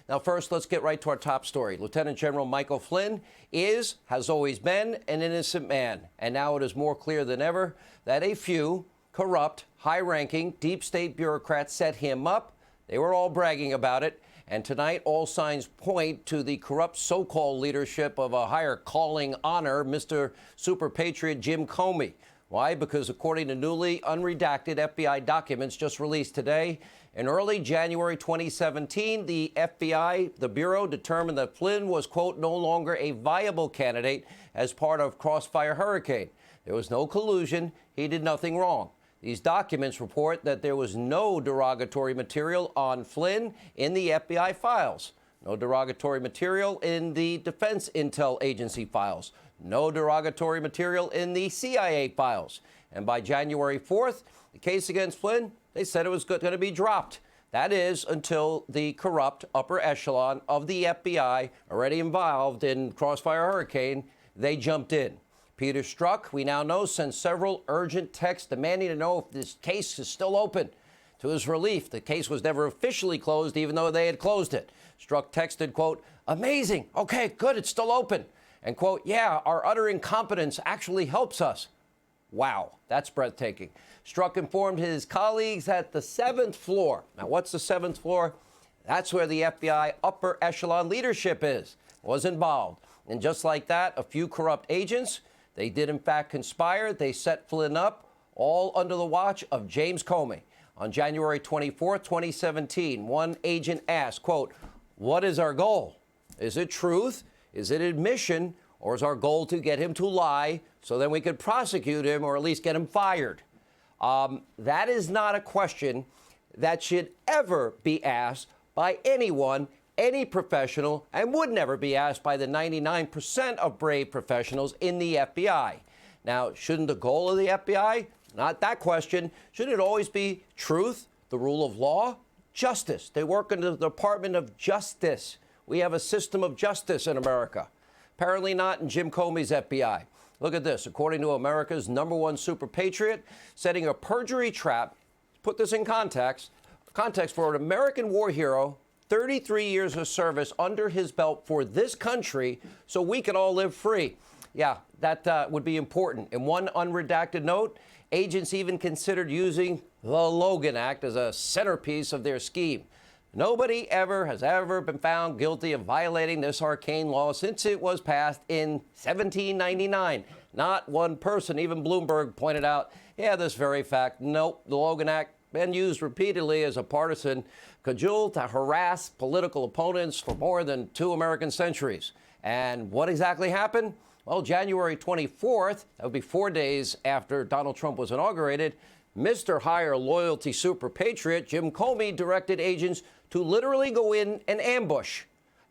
Now, first, let's get right to our top story. Lieutenant General Michael Flynn has always been, an innocent man. And now it is more clear than ever that a few corrupt, high-ranking, deep state bureaucrats set him up. They were all bragging about it. And tonight, all signs point to the corrupt so-called leadership of a higher calling honor, Mr. Super Patriot Jim Comey. Why? Because according to newly unredacted FBI documents just released today, in early January 2017, the FBI, the Bureau, determined that Flynn was, quote, no longer a viable candidate as part of Crossfire Hurricane. There was no collusion. He did nothing wrong. These documents report that there was no derogatory material on Flynn in the FBI files, no derogatory material in the Defense Intel Agency files, no derogatory material in the CIA files. And by January 4th, the case against Flynn, they said it was going to be dropped. That is until the corrupt upper echelon of the FBI, already involved in Crossfire Hurricane, they jumped in. Peter Strzok, we now know, sent several urgent texts demanding to know if this case is still open. To his relief, the case was never officially closed, even though they had closed it. Strzok texted, quote, amazing. Okay, good, it's still open. And, quote, yeah, our utter incompetence actually helps us. Wow, that's breathtaking. Strzok informed his colleagues at the 7th floor. Now, what's the 7th floor? That's where the FBI upper echelon leadership was involved. And just like that, a few corrupt agents, they did, in fact, conspire. They set Flynn up, all under the watch of James Comey. On January 24, 2017, one agent asked, quote, what is our goal? Is it truth? Is it admission? Or is our goal to get him to lie so then we could prosecute him or at least get him fired? That is not a question that should ever be asked by anyone, any professional, and would never be asked by the 99% of brave professionals in the FBI. Now, shouldn't the goal of the FBI, not that question, should it always be truth, the rule of law, justice? They work in the Department of Justice. We have a system of justice in America. Apparently not in Jim Comey's FBI. Look at this. According to America's #1 super patriot, setting a perjury trap, put this in context for an American war hero, 33 years of service under his belt for this country so we can all live free. Yeah, that would be important. In one unredacted note, agents even considered using the Logan Act as a centerpiece of their scheme. Nobody has ever been found guilty of violating this arcane law since it was passed in 1799. Not one person. Even Bloomberg pointed out, yeah, this very fact. Nope, the Logan Act been used repeatedly as a partisan cajole to harass political opponents for more than 2 American centuries. And what exactly happened? Well, January 24th, that would be 4 days after Donald Trump was inaugurated, Mr. Higher Loyalty Super Patriot Jim Comey directed agents to literally go in and ambush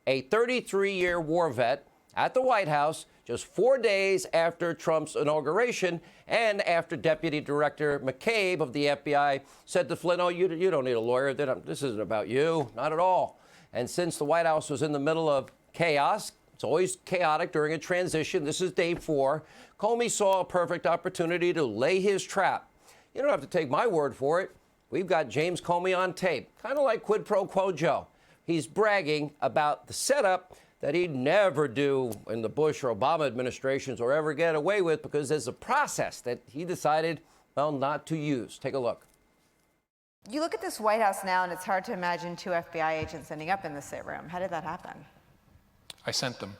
a 33-year war vet at the White House just 4 days after Trump's inauguration and after Deputy Director McCabe of the FBI said to Flynn, oh, you don't need a lawyer. This isn't about you. Not at all. And since the White House was in the middle of chaos, it's always chaotic during a transition. This is day 4. Comey saw a perfect opportunity to lay his trap. You don't have to take my word for it. We've got James Comey on tape, kind of like quid pro quo Joe. He's bragging about the setup that he'd never do in the Bush or Obama administrations or ever get away with because there's a process that he decided, well, not to use. Take a look. You look at this White House now, and it's hard to imagine 2 FBI agents ending up in the same room. How did that happen? I sent them.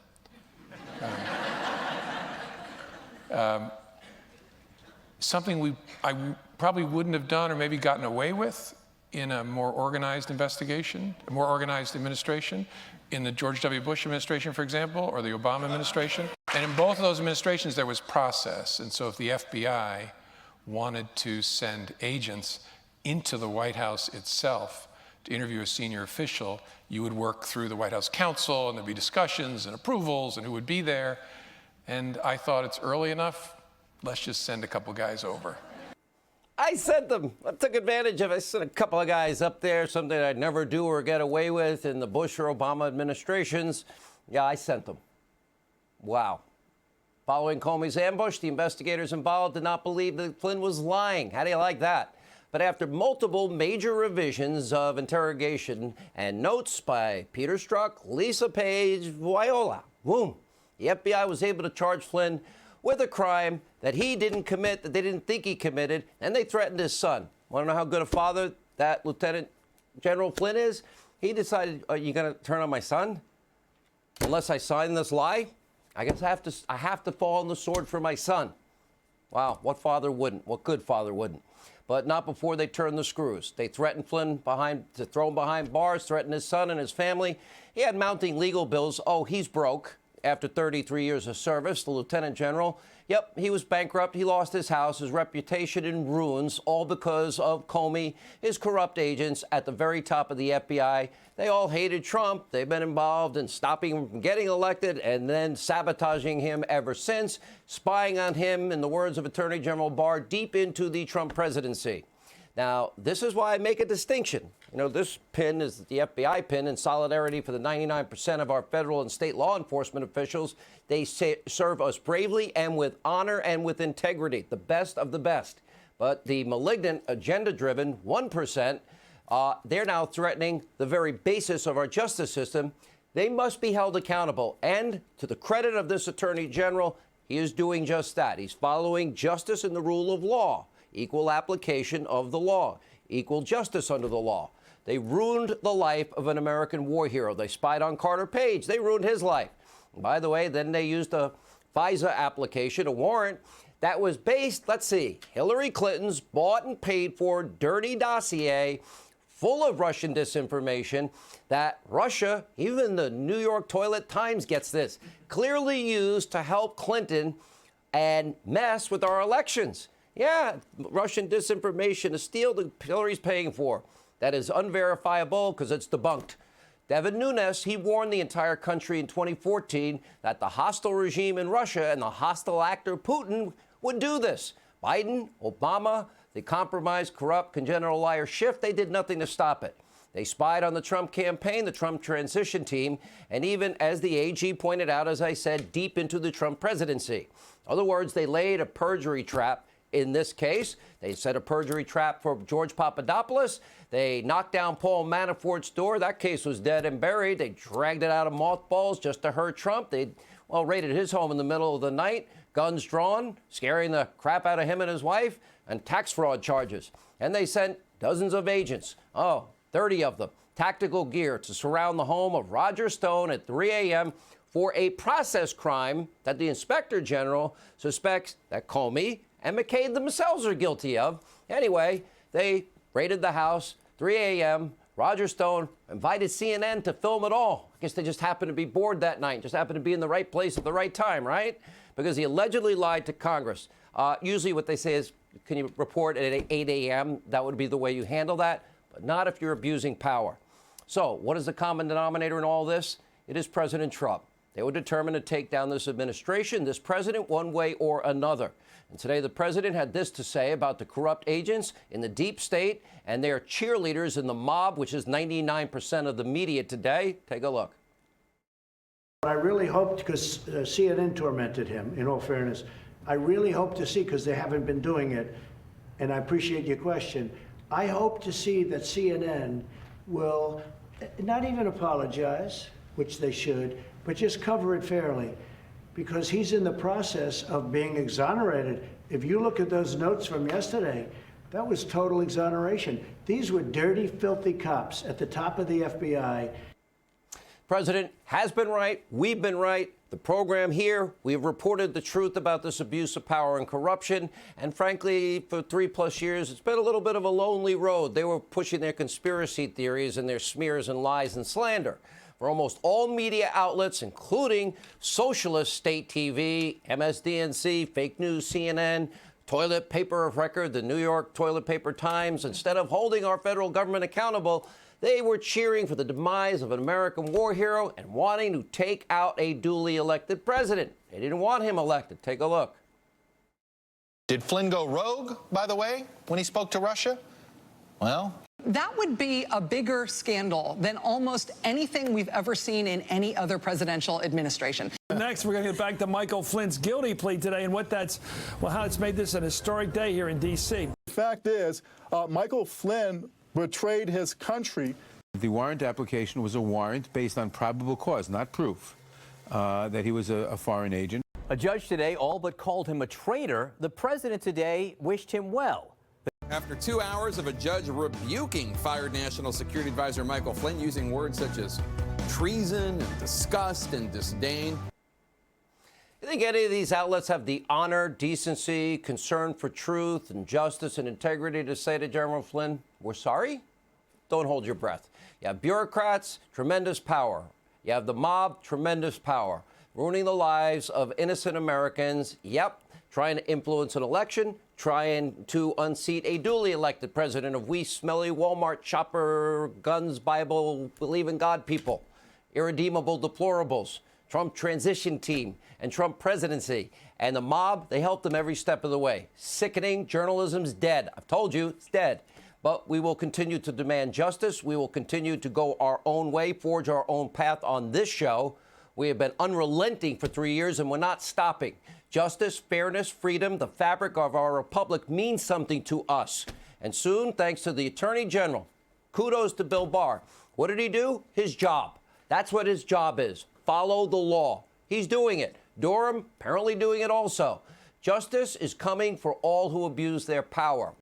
Something I probably wouldn't have done or maybe gotten away with in a more organized investigation, a more organized administration, in the George W. Bush administration, for example, or the Obama administration. And in both of those administrations, there was process. And so if the FBI wanted to send agents into the White House itself to interview a senior official, you would work through the White House counsel, and there'd be discussions and approvals and who would be there. And I thought it's early enough, let's just send a couple guys over. I sent them. I took advantage of it. I sent a couple of guys up there, something I'd never do or get away with in the Bush or Obama administrations. Yeah, I sent them. Wow. Following Comey's ambush, the investigators involved did not believe that Flynn was lying. How do you like that? But after multiple major revisions of interrogation and notes by Peter Strzok, Lisa Page, Viola, boom, the FBI was able to charge Flynn with a crime that he didn't commit, that they didn't think he committed, and they threatened his son. Want to know how good a father that Lieutenant General Flynn is? He decided, are you going to turn on my son? Unless I sign this lie, I guess I have to fall on the sword for my son. Wow, what father wouldn't? What good father wouldn't? But not before they turn the screws. They threatened Flynn to throw him behind bars, threatened his son and his family. He had mounting legal bills. Oh, he's broke after 33 years of service, the lieutenant general. Yep, he was bankrupt. He lost his house, his reputation in ruins, all because of Comey, his corrupt agents at the very top of the FBI. They all hated Trump. They've been involved in stopping him from getting elected and then sabotaging him ever since, spying on him, in the words of Attorney General Barr, deep into the Trump presidency. Now, this is why I make a distinction. You know, this pin is the FBI pin in solidarity for the 99% of our federal and state law enforcement officials. They serve us bravely and with honor and with integrity, the best of the best. But the malignant, agenda-driven 1%, they're now threatening the very basis of our justice system. They must be held accountable. And to the credit of this Attorney General, he is doing just that. He's following justice and the rule of law, equal application of the law, equal justice under the law. They ruined the life of an American war hero. They spied on Carter Page. They ruined his life. And by the way, then they used a FISA application, a warrant, that was based, let's see, Hillary Clinton's bought and paid for dirty dossier full of Russian disinformation that Russia, even the New York Toilet Times gets this, clearly used to help Clinton and mess with our elections. Yeah, Russian disinformation, a steal that Hillary's paying for. That is unverifiable because it's debunked. Devin Nunes, he warned the entire country in 2014 that the hostile regime in Russia and the hostile actor Putin would do this. Biden, Obama, the compromised, corrupt, congenital liar Schiff, they did nothing to stop it. They spied on the Trump campaign, the Trump transition team, and even, as the AG pointed out, as I said, deep into the Trump presidency. In other words, they laid a perjury trap. In this case, they set a perjury trap for George Papadopoulos. They knocked down Paul Manafort's door. That case was dead and buried. They dragged it out of mothballs just to hurt Trump. They, raided his home in the middle of the night, guns drawn, scaring the crap out of him and his wife, and tax fraud charges. And they sent dozens of agents, 30 of them, tactical gear to surround the home of Roger Stone at 3 a.m. for a process crime that the Inspector General suspects that Comey and McCabe themselves are guilty of. Anyway, they raided the house, 3 a.m. Roger Stone invited CNN to film it all. I guess they just happened to be bored that night, just happened to be in the right place at the right time, right? Because he allegedly lied to Congress. Usually what they say is, can you report at 8 a.m.? That would be the way you handle that, but not if you're abusing power. So what is the common denominator in all this? It is President Trump. They were determined to take down this administration, this president, one way or another. And today, the president had this to say about the corrupt agents in the deep state and their cheerleaders in the mob, which is 99% of the media today. Take a look. I really hoped, because CNN tormented him, in all fairness, I really hope to see, because they haven't been doing it, and I appreciate your question, I hope to see that CNN will not even apologize, which they should, but just cover it fairly, because he's in the process of being exonerated. If you look at those notes from yesterday, that was total exoneration. These were dirty, filthy cops at the top of the FBI. President has been right. We've been right. The program here, we've reported the truth about this abuse of power and corruption. And frankly, for 3+ years, it's been a little bit of a lonely road. They were pushing their conspiracy theories and their smears and lies and slander. For almost all media outlets, including socialist state TV, MSDNC, fake news CNN, toilet paper of record, the New York Toilet Paper Times, instead of holding our federal government accountable, they were cheering for the demise of an American war hero and wanting to take out a duly elected president. They didn't want him elected. Take a look. Did Flynn go rogue, by the way, when he spoke to Russia? Well, that would be a bigger scandal than almost anything we've ever seen in any other presidential administration. Next, we're going to get back to Michael Flynn's guilty plea today and how it's made this an historic day here in D.C. fact is, Michael Flynn betrayed his country. The warrant application was a warrant based on probable cause, not proof, that he was a foreign agent. A judge today all but called him a traitor. The president today wished him well. After 2 hours of a judge rebuking fired National Security Advisor Michael Flynn, using words such as treason and disgust and disdain. You think any of these outlets have the honor, decency, concern for truth and justice and integrity to say to General Flynn, we're sorry? Don't hold your breath. You have bureaucrats, tremendous power. You have the mob, tremendous power. Ruining the lives of innocent Americans. Yep. Trying to influence an election, trying to unseat a duly elected president of we smelly Walmart shopper, guns, Bible, believe in God people, irredeemable deplorables, Trump transition team, and Trump presidency. And the mob, they helped them every step of the way. Sickening. Journalism's dead. I've told you, it's dead. But we will continue to demand justice. We will continue to go our own way, forge our own path on this show. We have been unrelenting for 3 years, and we're not stopping. Justice, fairness, freedom, the fabric of our republic means something to us. And soon, thanks to the Attorney General, kudos to Bill Barr. What did he do? His job. That's what his job is. Follow the law. He's doing it. Durham apparently doing it also. Justice is coming for all who abuse their power.